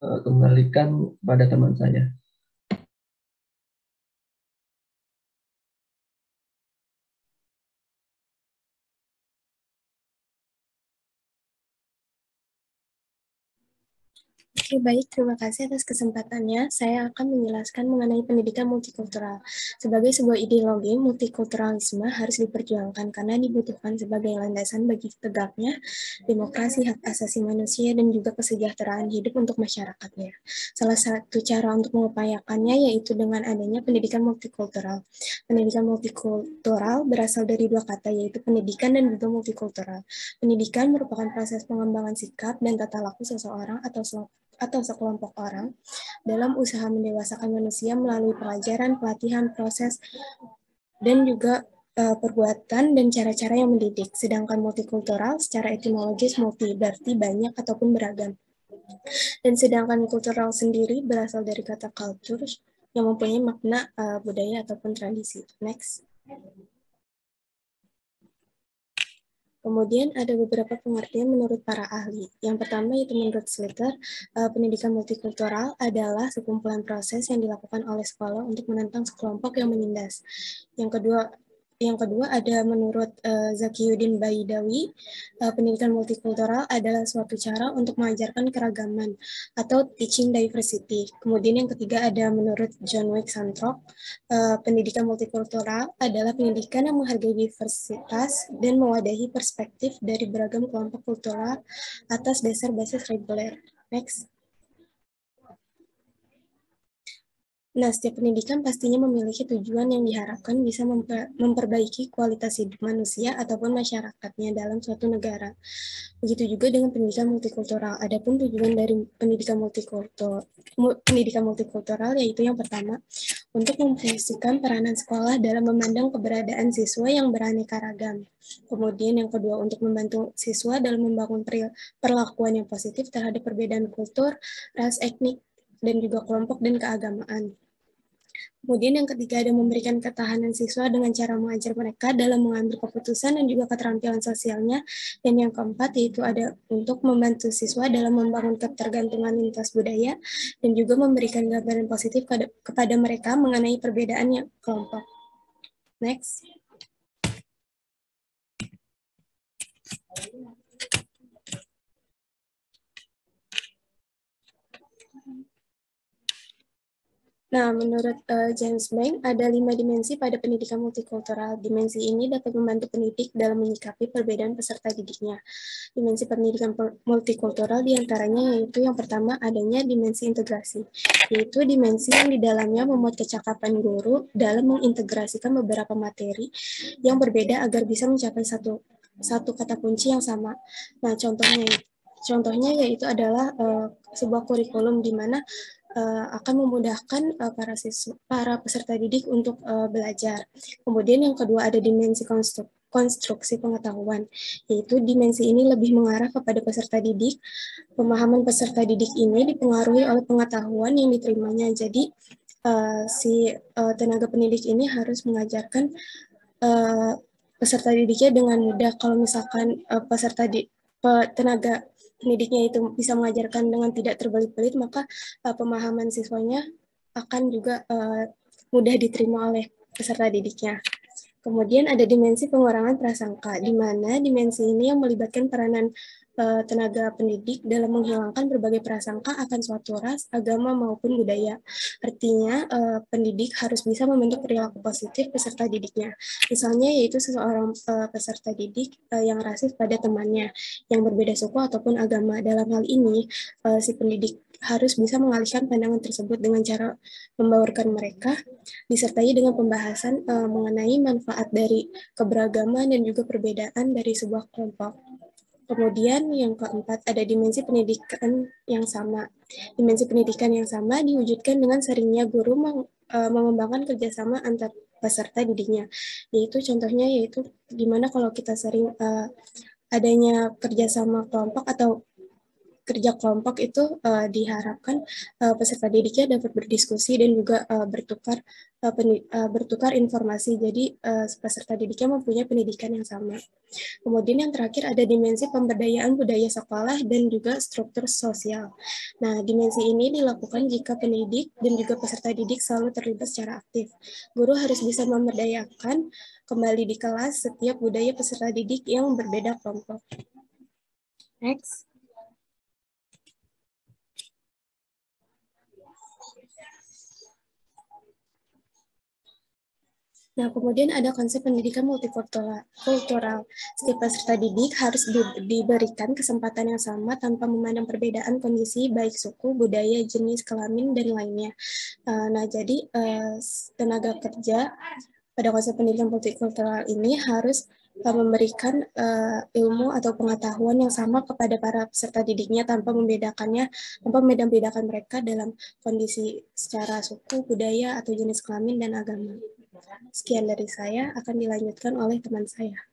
kembalikan pada teman saya. Oke, baik. Terima kasih atas kesempatannya. Saya akan menjelaskan mengenai pendidikan multikultural. Sebagai sebuah ideologi, multikulturalisme harus diperjuangkan karena dibutuhkan sebagai landasan bagi tegaknya demokrasi, hak asasi manusia, dan juga kesejahteraan hidup untuk masyarakatnya. Salah satu cara untuk mengupayakannya yaitu dengan adanya pendidikan multikultural. Pendidikan multikultural berasal dari dua kata, yaitu pendidikan dan juga multikultural. Pendidikan merupakan proses pengembangan sikap dan tata laku seseorang atau sekelompok orang dalam usaha mendewasakan manusia melalui pelajaran, pelatihan, proses, dan juga perbuatan dan cara-cara yang mendidik. Sedangkan multikultural secara etimologis multi berarti banyak ataupun beragam. Dan sedangkan kultural sendiri berasal dari kata culture yang mempunyai makna budaya ataupun tradisi. Next. Kemudian ada beberapa pengertian menurut para ahli. Yang pertama yaitu menurut Slater, pendidikan multikultural adalah sekumpulan proses yang dilakukan oleh sekolah untuk menentang sekelompok yang menindas. Yang kedua ada menurut Zakiyuddin Baidawi, pendidikan multikultural adalah suatu cara untuk mengajarkan keragaman atau teaching diversity. Kemudian yang ketiga ada menurut John Wick Santrok, pendidikan multikultural adalah pendidikan yang menghargai diversitas dan mewadahi perspektif dari beragam kelompok kultural atas dasar basis reguler. Next. Nah, setiap pendidikan pastinya memiliki tujuan yang diharapkan bisa memperbaiki kualitas hidup manusia ataupun masyarakatnya dalam suatu negara. Begitu juga dengan pendidikan multikultural. Adapun tujuan dari pendidikan multikultural yaitu yang pertama, untuk memfungsikan peranan sekolah dalam memandang keberadaan siswa yang beraneka ragam. Kemudian yang kedua, untuk membantu siswa dalam membangun perlakuan yang positif terhadap perbedaan kultur, ras, etnik, dan juga kelompok dan keagamaan. Kemudian yang ketiga ada memberikan ketahanan siswa dengan cara mengajar mereka dalam mengambil keputusan dan juga keterampilan sosialnya. Dan yang keempat yaitu ada untuk membantu siswa dalam membangun ketergantungan lintas budaya dan juga memberikan gambaran positif kepada mereka mengenai perbedaan yang kelompok. Next. Nah, menurut James Bank, ada 5 dimensi pada pendidikan multikultural. Dimensi ini dapat membantu pendidik dalam menyikapi perbedaan peserta didiknya. Dimensi pendidikan multikultural diantaranya yaitu yang pertama adanya dimensi integrasi, yaitu dimensi yang di dalamnya memuat kecakapan guru dalam mengintegrasikan beberapa materi yang berbeda agar bisa mencapai satu kata kunci yang sama. Nah, contohnya yaitu adalah sebuah kurikulum di mana akan memudahkan para peserta didik untuk belajar. Kemudian yang kedua ada dimensi konstruksi pengetahuan, yaitu dimensi ini lebih mengarah kepada peserta didik. Pemahaman peserta didik ini dipengaruhi oleh pengetahuan yang diterimanya. Jadi tenaga pendidik ini harus mengajarkan peserta didiknya dengan mudah. Kalau misalkan tenaga pendidiknya itu bisa mengajarkan dengan tidak terbelit-belit, maka pemahaman siswanya akan juga mudah diterima oleh peserta didiknya. Kemudian ada dimensi pengurangan prasangka, di mana dimensi ini yang melibatkan peranan tenaga pendidik dalam menghilangkan berbagai prasangka akan suatu ras, agama, maupun budaya. Artinya, pendidik harus bisa membentuk perilaku positif peserta didiknya. Misalnya, yaitu seseorang peserta didik yang rasis pada temannya, yang berbeda suku ataupun agama. Dalam hal ini, si pendidik harus bisa mengalihkan pandangan tersebut dengan cara membaurkan mereka, disertai dengan pembahasan mengenai manfaat dari keberagaman dan juga perbedaan dari sebuah kelompok. Kemudian yang keempat ada dimensi pendidikan yang sama. Dimensi pendidikan yang sama diwujudkan dengan seringnya guru mengembangkan kerjasama antar peserta didiknya. Contohnya gimana kalau kita sering adanya kerjasama kelompok atau kerja kelompok itu diharapkan peserta didiknya dapat berdiskusi dan juga bertukar informasi. Jadi peserta didiknya mempunyai pendidikan yang sama. Kemudian yang terakhir ada dimensi pemberdayaan budaya sekolah dan juga struktur sosial. Nah, dimensi ini dilakukan jika pendidik dan juga peserta didik selalu terlibat secara aktif. Guru harus bisa memberdayakan kembali di kelas setiap budaya peserta didik yang berbeda kelompok. Next. Nah, kemudian ada konsep pendidikan multikultural. Setiap peserta didik harus diberikan kesempatan yang sama tanpa memandang perbedaan kondisi, baik suku, budaya, jenis kelamin, dan lainnya. Nah, jadi tenaga kerja pada konsep pendidikan multikultural ini harus memberikan ilmu atau pengetahuan yang sama kepada para peserta didiknya tanpa membedakan mereka dalam kondisi secara suku, budaya, atau jenis kelamin dan agama. Sekian dari saya, akan dilanjutkan oleh teman saya.